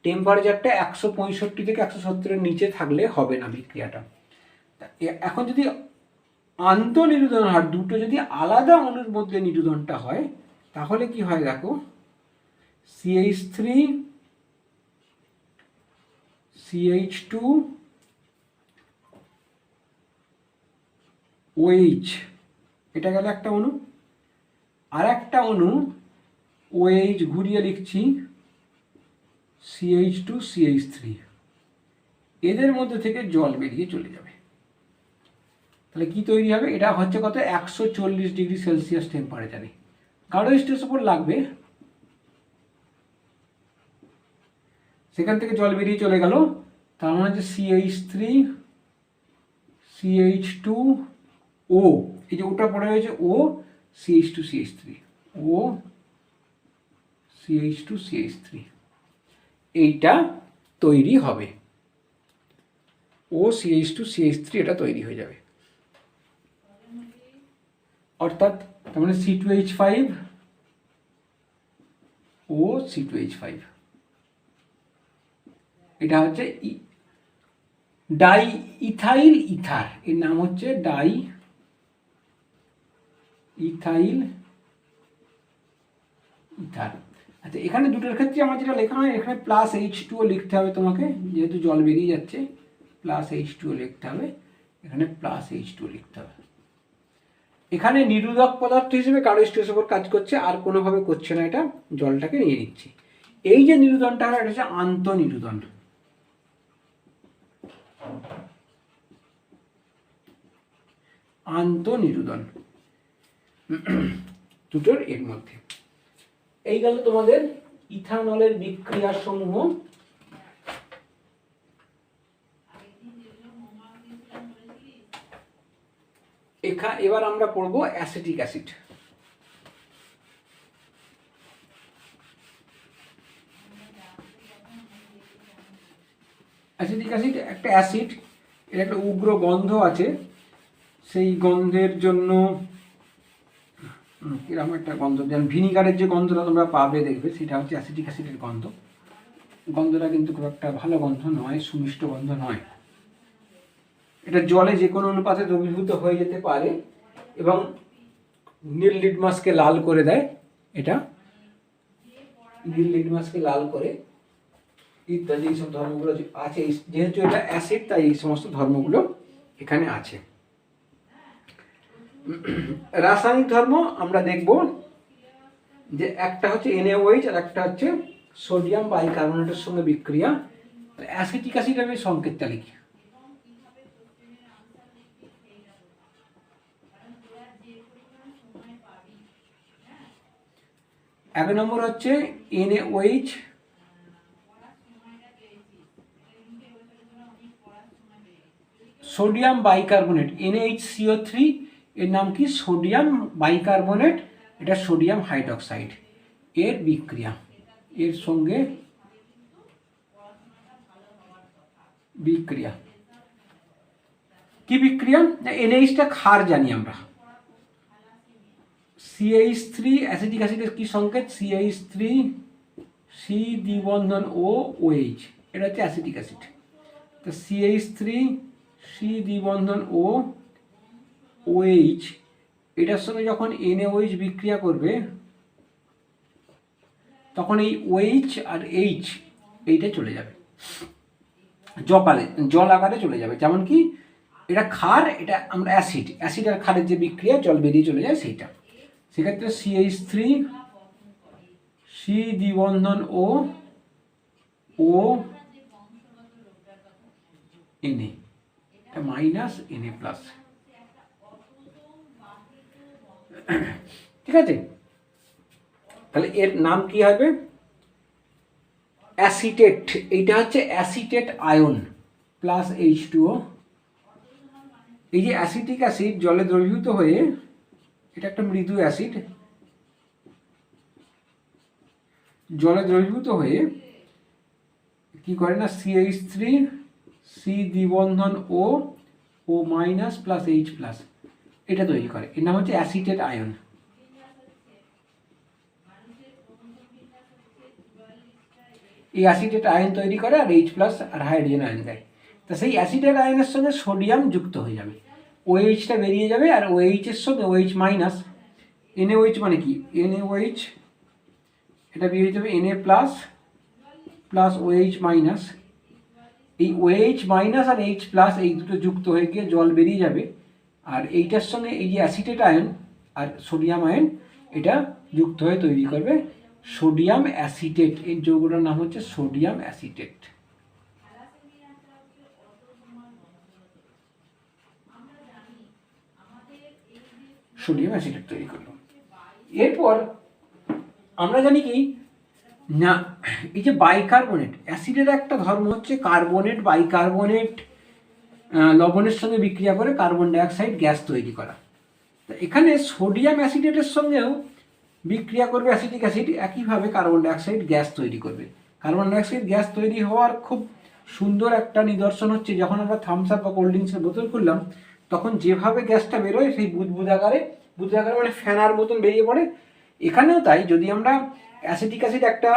টেম্পারেচারটা 165 থেকে 170-এর নিচে থাকলে হবে না বিক্রিয়াটা। এখন যদি আন্তঃনিরুদন হয়, দুটো যদি আলাদা অণুর মধ্যে নিরুদনটা হয়, তাহলে কি হয় দেখো, CH3 CH2 OH, এটা গেল একটা অণু। আর একটা অণু OH ঘুরিয়ে লিখছি CH2 CH3, এদের মধ্যে থেকে জল বেরিয়ে চলে যাবে। তাহলে কি তৈরি হবে, এটা হচ্ছে কত, 140 ডিগ্রি সেলসিয়াস টেম্পারেচারে। গাঢ় H2SO4 লাগবে, সেখান থেকে জল বেরিয়ে চলে গেল, তার মানে হচ্ছে CH3 CH2O, এই যে ওটা পড়ে রয়েছে O CH2 CH3, O CH2 CH3, এইটা তৈরি হবে, O CH2 CH3 এটা তৈরি হয়ে যাবে। অর্থাৎ তার মানে C2H5 O C2H5, এটা হচ্ছে ডাই ইথাইল ইথার, এর নাম হচ্ছে ডাই ইথাইল ইথার। আচ্ছা, এখানে দুটোর ক্ষেত্রে আমার যেটা লেখা হয়, এখানে +H2O লিখতে হবে তোমাকে, যেহেতু জল বেরিয়ে যাচ্ছে +H2O লিখতে হবে, এখানে +H2O লিখতে হবে। এখানে নিরোধক পদার্থ হিসেবে গাঢ় H2SO4 কাজ করছে, আর কোনোভাবে করছে না, এটা জলটাকে নিয়ে নিচ্ছে। এই যে নিরুদনটা হয়, এটা হচ্ছে আন্তঃনিরুদন। আন্তঃনিরুদন দুটোর এর মধ্যে। এই গেল তোমাদের ইথানলের বিক্রিয়া সমূহ। এবার আমরা পড়ব অ্যাসিটিক অ্যাসিড। অ্যাসিটিক অ্যাসিড একটা অ্যাসিড, এর একটা উগ্র গন্ধ আছে, সেই গন্ধের জন্য এরকম একটা গন্ধ, যেমন ভিনিগারের যে গন্ধটা তোমরা পাবে দেখবে, সেটা হচ্ছে অ্যাসিটিক অ্যাসিডের গন্ধ। গন্ধটা কিন্তু খুব একটা ভালো গন্ধ নয়, সুমিষ্ট গন্ধ নয়। এটা জলে যে কোনো অনুপাতে দ্রবীভূত হয়ে যেতে পারে এবং নীল লিটমাসকে লাল করে দেয়। এটা নীল লিটমাসকে লাল করে ইত্যাদি এইসব ধর্মগুলো আছে। যেহেতু এটা অ্যাসিড, তাই এই সমস্ত ধর্মগুলো এখানে আছে। রাসায়নিক ধর্ম আমরা দেখব যে একটা হচ্ছে NaOH আর একটা হচ্ছে সোডিয়াম বাইকার্বনেটের সঙ্গে বিক্রিয়া। অ্যাসিটিক অ্যাসিড আমি সংকেতটা লিখি। এক নম্বর হচ্ছে NaOH, সোডিয়াম বাইকার্বনেট NaHCO3, এর নাম কি, সোডিয়াম বাইকার্বনেট, এটা সোডিয়াম হাইড্রোক্সাইড, এর বিক্রিয়া, এর সঙ্গে বিক্রিয়া। কি বিক্রিয়া, NaHটা ক্ষার জানি আমরা, CH3 অ্যাসিটিক অ্যাসিডের কি সংকেত, CH3 C দ্বিবন্ধন O OH, এটা হচ্ছে অ্যাসিটিক অ্যাসিড। CH3 সি দ্বিবন্ধন ও OH এটার সঙ্গে যখন NaOH বিক্রিয়া করবে তখন এই OH আর H এইটা চলে যাবে জল আকারে চলে যাবে। যেমন কি এটা ক্ষার, এটা আমরা অ্যাসিড আর ক্ষারের যে বিক্রিয়া জল বেরিয়ে চলে যায় সেইটা। সেক্ষেত্রে CH3 সি দ্বিবন্ধন ও Na এটা মাইনাস Na প্লাস। ঠিক আছে, তাহলে এর নাম কি হবে? অ্যাসিটেট। এইটা হচ্ছে অ্যাসিটেট আয়ন প্লাস H2O। এই যে অ্যাসিটিক অ্যাসিড জলে দ্রবীভূত হয়ে, এটা একটা মৃদু অ্যাসিড, জলে দ্রবীভূত হয়ে কি করে না CH3 সি দ্বিবন্ধন ও মাইনাস প্লাস H প্লাস এটা তৈরি করে। এর নাম হচ্ছে অ্যাসিটেট আয়ন। এই অ্যাসিটেট আয়ন তৈরি করে আর H প্লাস আর হাইড্রোজেন আয়ন দেয়। তা সেই অ্যাসিটেট আয়নের সঙ্গে সোডিয়াম যুক্ত হয়ে যাবে, OH-টা বেরিয়ে যাবে আর OH-এর সঙ্গে OH মাইনাস NaOH মানে কি NaOH এটা বেরিয়ে যাবে Na plus plus OH minus. এই OH মাইনাস আর H প্লাস এই দুটো যুক্ত হয়ে গিয়ে জল বেরিয়ে যাবে, আর এইটার সঙ্গে এই যে অ্যাসিটেট আয়ন আর সোডিয়াম আয়ন এটা যুক্ত হয়ে তৈরি করবে সোডিয়াম অ্যাসিটেট। এই যৌগটার নাম হচ্ছে সোডিয়াম অ্যাসিটেট। সোডিয়াম অ্যাসিটেট তৈরি করলো। এরপর আমরা জানি কি না, এই যে বাইকার্বনেট, অ্যাসিডের একটা ধর্ম হচ্ছে কার্বনেট বাইকার্বনেট লবণের সঙ্গে বিক্রিয়া করে কার্বন ডাইঅক্সাইড গ্যাস তৈরি করা। তো এখানে সোডিয়াম অ্যাসিডেটের সঙ্গেও বিক্রিয়া করবে অ্যাসিটিক অ্যাসিড, একইভাবে কার্বন ডাইঅক্সাইড গ্যাস তৈরি করবে। কার্বন ডাইঅক্সাইড গ্যাস তৈরি হওয়ার খুব সুন্দর একটা নিদর্শন হচ্ছে যখন আমরা থামস আপ বা কোল্ড ড্রিঙ্কসের বোতল খুললাম তখন যেভাবে গ্যাসটা বেরোয় সেই বুদবুদ আকারে মানে ফ্যানার মতন বেরিয়ে পড়ে। এখানেও তাই, যদি আমরা অ্যাসিটিক অ্যাসিড একটা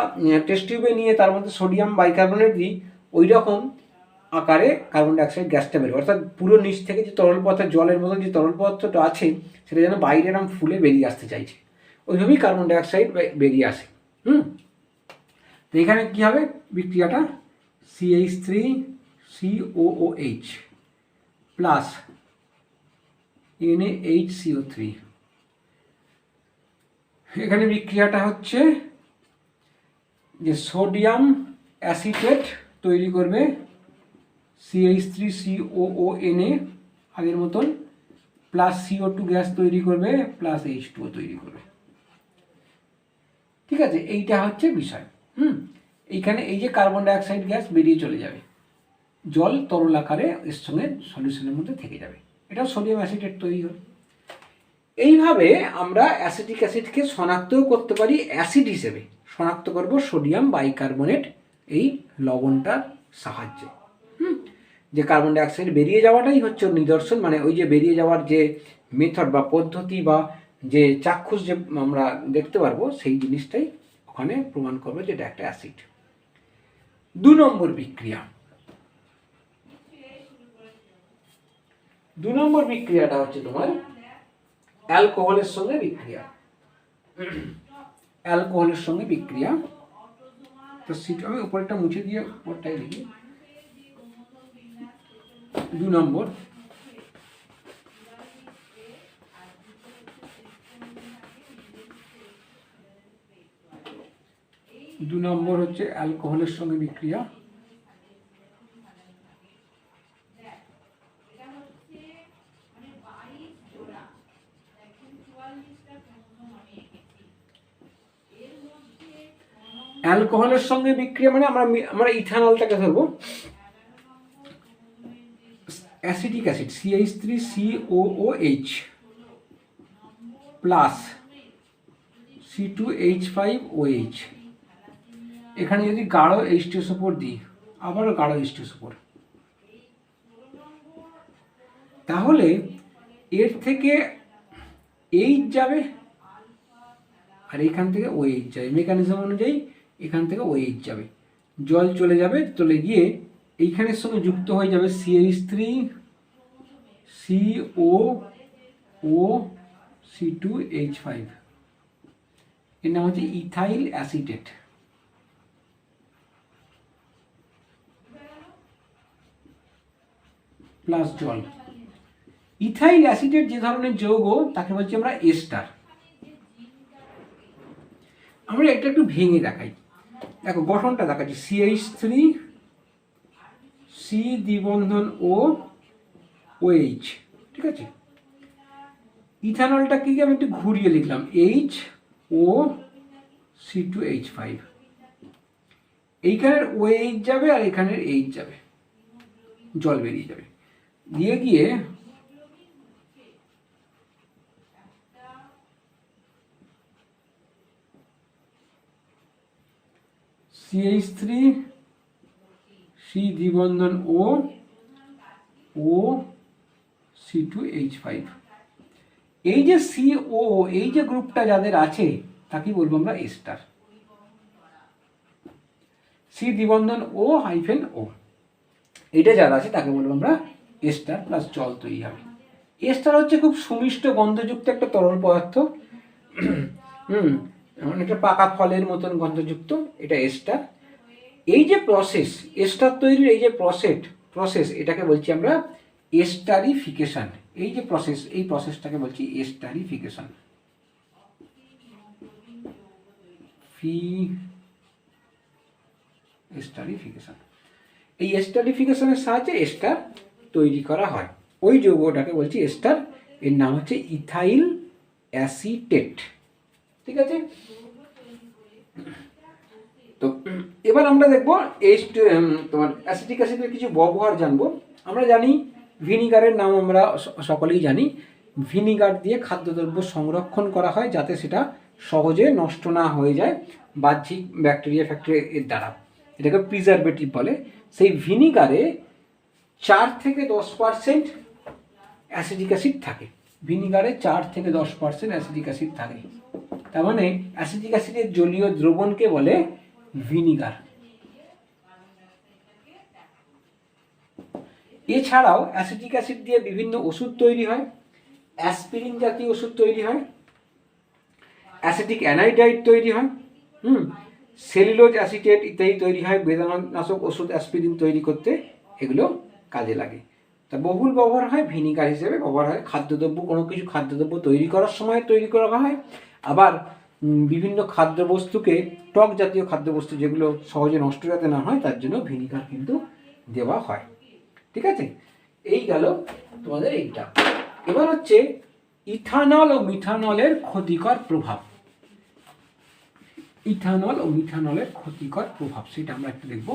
টেস্ট টিউবে নিয়ে তার মধ্যে সোডিয়াম বাইকার্বনেট দিই, ওই রকম আকারে কার্বন ডাইঅক্সাইড গ্যাসটা বেরোয়। অর্থাৎ পুরো নিচ থেকে যে তরল পদার্থ, জলের মতন যে তরল পদার্থটা আছে সেটা যেন বাইরে এরকম ফুলে বেরিয়ে আসতে চাইছে, ওইভাবেই কার্বন ডাইঅক্সাইড বেরিয়ে আসে। তো এখানে কী হবে বিক্রিয়াটা? CH3 COOH plus NaHCO3। এখানে বিক্রিয়াটা হচ্ছে যে সোডিয়াম অ্যাসিটেট তৈরি করবে CH3 COONA আগের মতন, প্লাস CO2 গ্যাস তৈরি করবে প্লাস H2O তৈরি করবে। ঠিক আছে, এইটা হচ্ছে বিষয়। এইখানে এই যে কার্বন ডাইঅক্সাইড গ্যাস বেরিয়ে চলে যাবে, জল তরল আকারে এর সঙ্গে সলিউশনের মধ্যে থেকে যাবে, এটাও সোডিয়াম অ্যাসিটেট তৈরি হবে। এইভাবে আমরা অ্যাসিটিক অ্যাসিডকে শনাক্তও করতে পারি, অ্যাসিড হিসেবে শনাক্ত করব সোডিয়াম বাইকার্বনেট এই লবণটার সাহায্যে। যে কার্বন ডাইঅক্সাইড বেরিয়ে যাওয়াটাই হচ্ছে নিদর্শন, মানে ওই যে বেরিয়ে যাওয়ার যে মেথড বা পদ্ধতি বা যে চাক্ষুষ যে আমরা দেখতে পারবো সেই জিনিসটাই ওখানে প্রমাণ করবে যে এটা একটা অ্যাসিড। 2 নম্বর বিক্রিয়া। 2 নম্বর বিক্রিয়াটা হচ্ছে তোমার অ্যালকোহলের সঙ্গে বিক্রিয়া। অ্যালকোহলের সঙ্গে বিক্রিয়া, তো সেটা আমি উপরেরটা মুছে দিয়ে উপরটাই লিখি। 2 নম্বর হচ্ছে অ্যালকোহলের সঙ্গে বিক্রিয়া। অ্যালকোহলের সঙ্গে বিক্রিয়া মানে আমরা ইথানলটাকে ধরবো। Acetic acid CH3 COOH plus C2H5OH। এখানে যদি গাঢ় H2SO4 দিই, আবারও গাঢ় H2SO4, তাহলে এর থেকে H যাবে আর এখান থেকে OH যাবে। মেকানিজম অনুযায়ী এখান থেকে OH যাবে, জল চলে যাবে, চলে গিয়ে এইখানের সঙ্গে যুক্ত হয়ে যাবে CH3 COO C2H5, এর নাম হচ্ছে ইথাইল অ্যাসিটেট। প্লাস জল। ইথাইল অ্যাসিটেট যে ধরনের যৌগ তাকে বলছি আমরা এস্টার। আমরা এটা একটু ভেঙে দেখাই, দেখো গঠনটা দেখাচ্ছি। CH3 C দ্বিবন্ধন OH, ঠিক আছে। ইথানলটা কি আমি একটু ঘুরিয়ে লিখলাম HOC2H5, এইখানের OH যাবে আর এখানের H যাবে, জল বেরিয়ে যাবে, দিয়ে গিয়ে CH3 C দ্বিবন্ধন OC2H5, এই যে COO, এই যে গ্রুপটা যাদের আছে তাকে বলবো আমরা এস্টার। C দ্বিবন্ধন O-O, এটা যারা আছে তাকে বলবো আমরা এস্টার, প্লাস জল তৈরি হবে। এস্টার হচ্ছে খুব সুমিষ্ট গন্ধযুক্ত একটা তরল পদার্থ, অনেকটা পাকা ফলের মতন গন্ধযুক্ত, এটা এস্টার। এই যে প্রসেস, এস্টার তৈরির এই যে প্রসেস এটাকে বলছি আমরা এস্টারিফিকেশন। এই যে প্রসেস, এই প্রসেসটাকে বলছি এস্টারিফিকেশন। এই এস্টারিফিকেশনের সাহায্যে এস্টার তৈরি করা হয়। ওই যৌগটাকে বলছি এস্টার, এর নাম হচ্ছে ইথাইল অ্যাসিটেট, ঠিক আছে। তো এবার আমরা দেখবো তোমার অ্যাসিটিক অ্যাসিডের কিছু ব্যবহার জানবো। আমরা জানি ভিনিগারের নাম আমরা সকলেই জানি। ভিনিগার দিয়ে খাদ্যদ্রব্য সংরক্ষণ করা হয় যাতে সেটা সহজে নষ্ট না হয়ে যায় বাহ্যিক ব্যাকটেরিয়া এর দ্বারা, এটাকে প্রিজারভেটিভ বলে। সেই ভিনিগারে 4 থেকে 10% অ্যাসিটিক অ্যাসিড থাকে। ভিনিগারে 4 থেকে 10% অ্যাসিটিক অ্যাসিড থাকে, তার মানে অ্যাসিটিক অ্যাসিডের জলীয় দ্রবণকে বলে ভিনিগার। এছাড়াও অ্যাসিটিক অ্যাসিড দিয়ে বিভিন্ন ওষুধ তৈরি হয়, অ্যাসপিরিন জাতীয় ওষুধ তৈরি হয়, অ্যাসিটিক অ্যানাইডাইড তৈরি হয়, সেলুলোজ অ্যাসিটেট ইত্যাদি তৈরি হয়। বেদনানাশক ওষুধ অ্যাসপিরিন তৈরি করতে এগুলো কাজে লাগে। তা বহুল ব্যবহার হয়, ভিনিগার হিসেবে ব্যবহার হয় খাদ্যদ্রব্য, কোনো কিছু খাদ্যদ্রব্য তৈরি করার সময় তৈরি করা হয়। আবার বিভিন্ন খাদ্যবস্তুকে, টক জাতীয় খাদ্যবস্তু যেগুলো সহজে নষ্ট যাতে না হয় তার জন্য ভিনিগার কিন্তু দেওয়া হয়, ঠিক আছে। এই গেল তোমাদের এইটা। এবার হচ্ছে ইথানল ও মিথানলের ক্ষতিকর প্রভাব। ইথানল ও মিথানলের ক্ষতিকর প্রভাব সেটা আমরা একটু দেখব।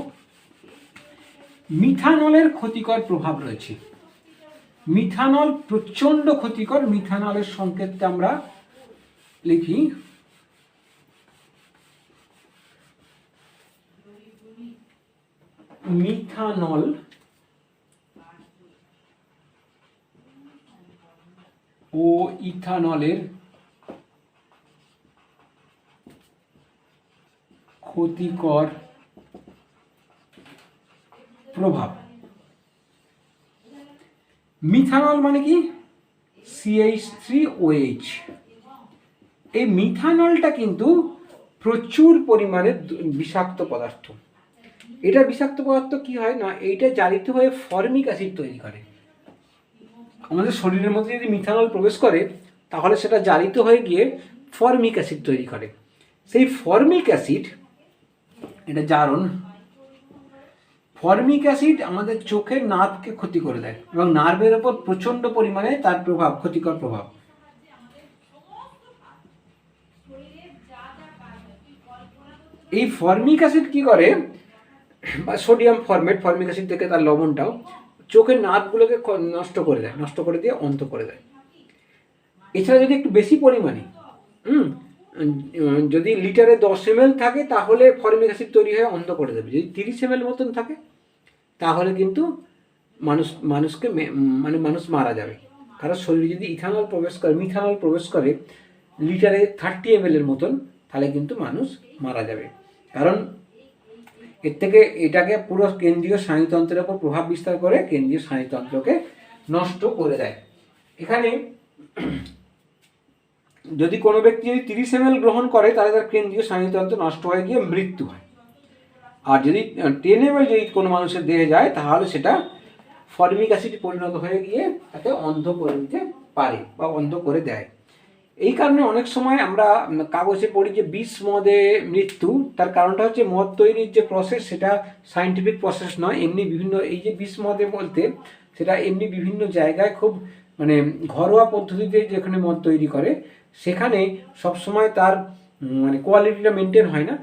মিথানলের ক্ষতিকর প্রভাব রয়েছে। মিথানল প্রচন্ড ক্ষতিকর। মিথানলের সংকেতটা আমরা লিখি মিথানল ও ইথানলের ক্ষতিকর প্রভাব। মিথানল মানে কি? CH3OH। এই মিথানলটা কিন্তু প্রচুর পরিমাণে বিষাক্ত পদার্থ। এটা বিষাক্ত পদার্থ কি হয় না, এইটা জারিত হয়ে ফর্মিক অ্যাসিড তৈরি করে। আমাদের শরীরের মধ্যে যদি মিথানল প্রবেশ করে তাহলে সেটা জারিত হয়ে গিয়ে ফর্মিক অ্যাসিড তৈরি করে। সেই ফর্মিক অ্যাসিড, এটা জারণ, ফর্মিক অ্যাসিড আমাদের চোখের নার্ভকে ক্ষতি করে দেয় এবং নার্ভের ওপর প্রচণ্ড পরিমাণে তার প্রভাব, ক্ষতিকর প্রভাব। এই ফর্মিক অ্যাসিড কি করে, বা সোডিয়াম ফর্মেট, ফর্মিক অ্যাসিড থেকে তার লবণটাও চোখের নার্ভগুলোকে নষ্ট করে দেয়, নষ্ট করে দিয়ে অন্ধ করে দেয়। এছাড়া যদি একটু বেশি পরিমাণে, যদি লিটারে 10 ml থাকে তাহলে ফর্মিক অ্যাসিড তৈরি হয়ে অন্ধ করে দেবে। যদি 30 ml মতন থাকে তাহলে কিন্তু মানুষ মারা যাবে। কারণ শরীরে যদি মিথানল প্রবেশ করে লিটারে 30 ml এর মতন, তাহলে কিন্তু মানুষ মারা যাবে। কারণ এর থেকে এটাকে পুরো কেন্দ্রীয় স্নায়ুতন্ত্রের উপর প্রভাব বিস্তার করে কেন্দ্রীয় স্নায়ুতন্ত্রকে নষ্ট করে দেয়। এখানে যদি কোনো ব্যক্তি যদি 30 ml গ্রহণ করে তাহলে তার কেন্দ্রীয় স্নায়ুতন্ত্র নষ্ট হয়ে গিয়ে মৃত্যু হয়। আর যদি 10 ml যদি কোনো মানুষের দেহে যায় তাহলে সেটা ফর্মিক অ্যাসিডে পরিণত হয়ে গিয়ে তাকে অন্ধ করে দিতে পারে বা অন্ধ করে দেয়। এই কারণে অনেক সময় আমরা কাগজে পড়ি যে বিষ মদে মৃত্যু, তার কারণটা হচ্ছে মদ তৈরির যে প্রসেস সেটা সায়েন্টিফিক প্রসেস নয়, এমনি বিভিন্ন এই যে বিষ মদে বলতে সেটা এমনি বিভিন্ন জায়গায় খুব মানে ঘরোয়া পদ্ধতিতে যেখানে মদ তৈরি করে সেখানে সবসময় তার মানে কোয়ালিটিটা মেনটেন হয় না,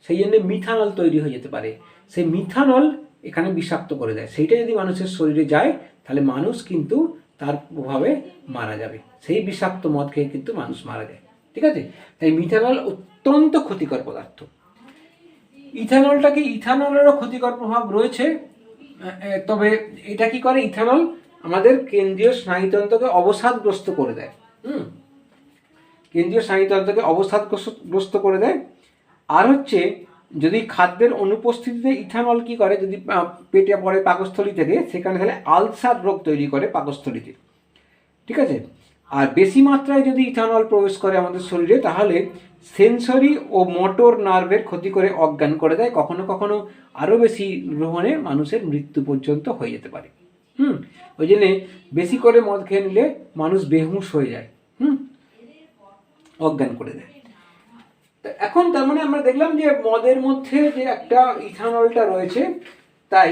সেই জন্য মিথানল তৈরি হয়ে যেতে পারে। সেই মিথানল এখানে বিষাক্ত করে দেয়, সেইটা যদি মানুষের শরীরে যায় তাহলে মানুষ কিন্তু তার প্রভাবে মারা যাবে। সেই বিষাক্ত মদ খেয়ে কিন্তু মানুষ মারা যায়। ঠিক আছে, তাই মিথানল অত্যন্ত ক্ষতিকর পদার্থ। ইথানলেরও ক্ষতিকর প্রভাব রয়েছে, তবে এটা কি করে, ইথানল আমাদের কেন্দ্রীয় স্নায়ুতন্ত্রকে অবসাদগ্রস্ত করে দেয়। কেন্দ্রীয় স্নায়ুতন্ত্রকে অবসাদগ্রস্ত করে দেয়। আর হচ্ছে যদি খাদ্যের অনুপস্থিতিতে ইথানল কি করে, যদি পেটে পড়ে পাকস্থলী থেকে, সেখানে তাহলে আলসার রোগ তৈরি করে পাকস্থলীতে। ঠিক আছে, আর বেশি মাত্রায় যদি ইথানল প্রবেশ করে আমাদের শরীরে তাহলে সেন্সরি ও মোটর নার্ভের ক্ষতি করে অজ্ঞান করে দেয়, কখনো কখনো আরও বেশি গ্রহণে মানুষের মৃত্যু পর্যন্ত হয়ে যেতে পারে। ওই জন্যে বেশি করে মদ খেয়ে নিলে মানুষ বেহুশ হয়ে যায়, অজ্ঞান করে দেয়। এখন তার মানে আমরা দেখলাম যে মদের মধ্যে যে একটা ইথানলটা রয়েছে, তাই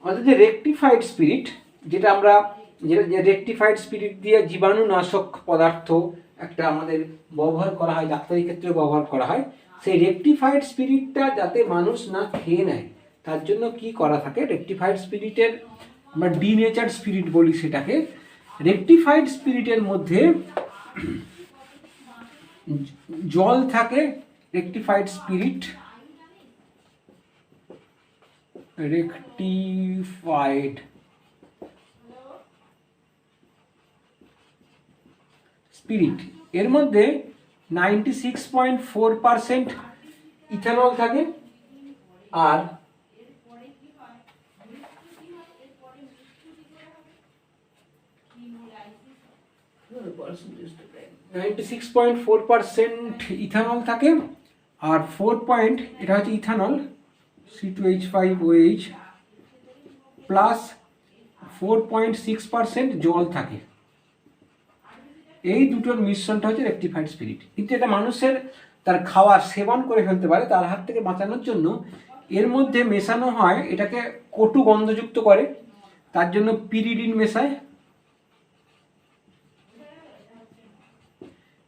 আমাদের যে রেকটিফাইড স্পিরিট, যেটা আমরা যে রেকটিফাইড স্পিরিট দিয়ে জীবাণুনাশক পদার্থ একটা আমাদের ব্যবহার করা হয়, ডাক্তারি ক্ষেত্রে ব্যবহার করা হয়, সেই রেকটিফাইড স্পিরিটটা যাতে মানুষ না খেয়ে নেয় তার জন্য কি করা থাকে, রেকটিফাইড স্পিরিটের আমরা ডিনেচার্ড স্পিরিট বলি সেটাকে। রেকটিফাইড স্পিরিটের মধ্যে জল থাকে, রেকটিফাইড স্পিরিট, রেকটিফাইড স্পিরিট এর মধ্যে 96.4% ইথানল থাকে, আর 96.4% ইথানল থাকে, আর 4 এটা হচ্ছে ইথানল C2H5OH প্লাস 4.6% জল থাকে। এই দুটোর মিশ্রণটা হচ্ছে রেকটিফাইড স্পিরিট। কিন্তু এটা মানুষের তার খাওয়ার সেবন করে ফেলতে পারে, তার হাত থেকে বাঁচানোর জন্য এর মধ্যে মেশানো হয়, এটাকে কটু গন্ধযুক্ত করে, তার জন্য পিরিডিন মেশায়,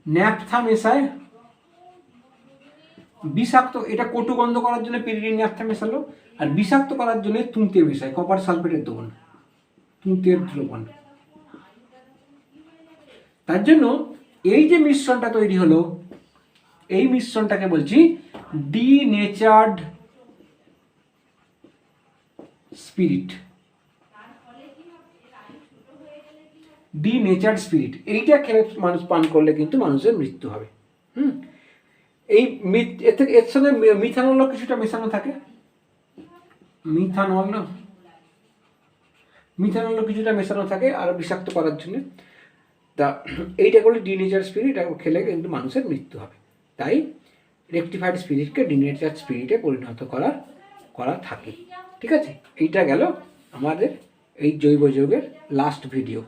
ন্যাপথা মেশায়, বিষাক্ত, এটা কটু গন্ধ করার জন্য পিরিডিন ন্যাপথা মেশালো, আর বিষাক্ত করার জন্য তুঁতে মেশায়, কপার সালফেটের দ্রবণ, তুঁতের দ্রবণ। তার জন্য এই যে মিশ্রণটা তৈরি হলো, এই মিশ্রণটাকে বলছি ডিনেচার্ড স্পিরিট। ডিনেচার্ড স্পিরিট এইটা খেলে মানুষ পান করলে কিন্তু মানুষের মৃত্যু হবে। এই এর সঙ্গে মিথানল কিছুটা মেশানো থাকে, মিথানল কিছুটা মেশানো থাকে আরো বিষাক্ত করার জন্য। তা এইটা করলে ডিনেচার্ড স্পিরিট খেলে কিন্তু মানুষের মৃত্যু হবে। তাই রেকটিফাইড স্পিরিটকে ডিনেচার্ড স্পিরিটে পরিণত করা থাকে। ঠিক আছে, এইটা গেল আমাদের এই জৈব যৌগের লাস্ট ভিডিও।